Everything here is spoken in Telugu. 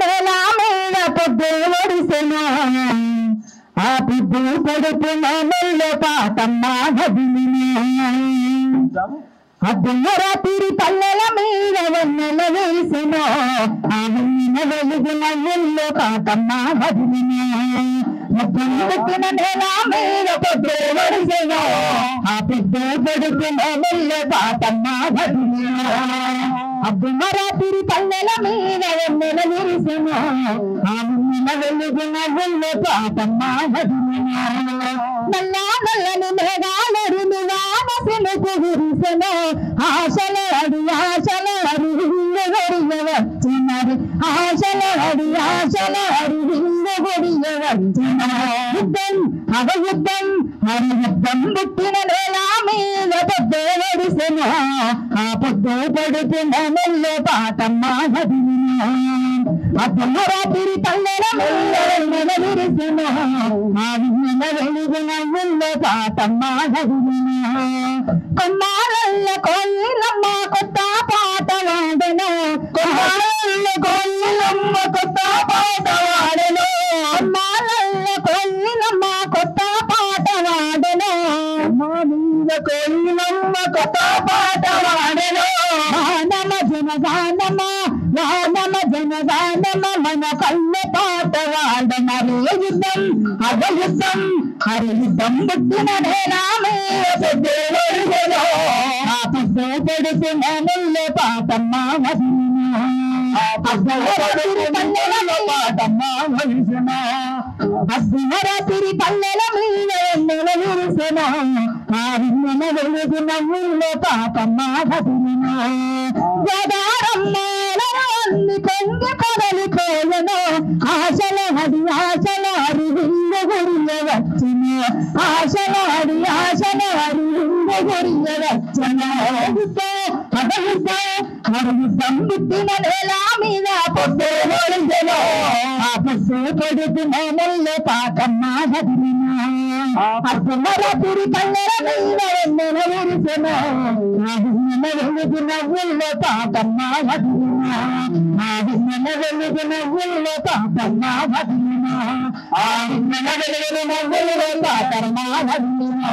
నేల మీద పొద్దు ఒడిసెను ఆ పొద్దు పడుతున్న నెల్ల పాతమ్మ గదిలిని అర్ధరాత్రి పల్లెల మీద వెన్నెల వేసెను ఆ వెన్నెల వెలుగుల నెల్ల పాతమ్మ గదిలిని పుట్టిన నేల మీద పొద్దు ఒడిసెను ఆ పొద్దు పడుతున్న నెల్ల పాతమ్మ గదిలిని అర్ధరాత్రి పల్లెల మీద వెన్నెల వేసెను ఆ వెన్నెల వెలుగుల నెల్ల పాతమ్మ గదిలిని నల్ల నల్లని మేఘాలరుని వానసినుకు విరిసెను ఆశలాడి హిందు గొడియ వచ్చినది ఆశలాడి హిందు గొడియ వచ్చినది యుద్ధం అవయుద్ధం హరియుద్ధం పుట్టిన నేల మీద పొద్దు ఒడిసెను ఆ పొద్దు పడుతున్న నెల్ల పాతమ్మ గదిలిని అర్ధరాత్రి పల్లెల మీద విరిసెను ఆ వెన్నెల వెలుగున నెల్ల పాతమ్మ గదిలిని కొన్నాళ్ళ కోయిలమ్మ కొత్త పాట వాడెను కొన్నాళ్ళ కోయిలమ్మ కొత్త పాట వాడెను కొన్నాళ్ళ కోయిలమ్మ కొత్త పాట వాడెను మీద కోయిలమ్మ కొత్త పాట వాడెను నమ జనగానమ మన కళ్ళ పాట వాడమరే యుద్ధం అగయుద్ధం హరియుద్ధం పుట్టిన నేల మీద పొద్దు ఒడిసెను ఆ పొద్దు పడుతున్న నెల్ల పాతమ్మ గదిలిని అర్ధరాత్రి పల్లెల మీద వెన్నెల విరిసెను ఆ వెన్నెల వెలుగున నెల్ల పాతమ్మ గదిలిని గదారమ్మని పొంగి కదలిపోయెను ఆశలాడి హిందు గొడియ వచ్చిన ఆశలాడి హిందు గొడియ వచ్చిన హరియుద్ధం పుట్టిన నేల మీద పొద్దు ఒడిసెను ఆ పొద్దు పడుతున్న నెల్ల పాతమ్మ గదిలిని అర్ధరాత్రి పల్లెల మీద వెన్నెల విరిసెను ఆ వెన్నెల వెలుగున నెల్ల పాతమ్మ గదిలిని ఆ వెన్నెల వెలుగున నెల్ల పాతమ్మ గదిలిని ఆ వెన్నెల వెలుగున నెల్ల పాతమ్మ గదిలిని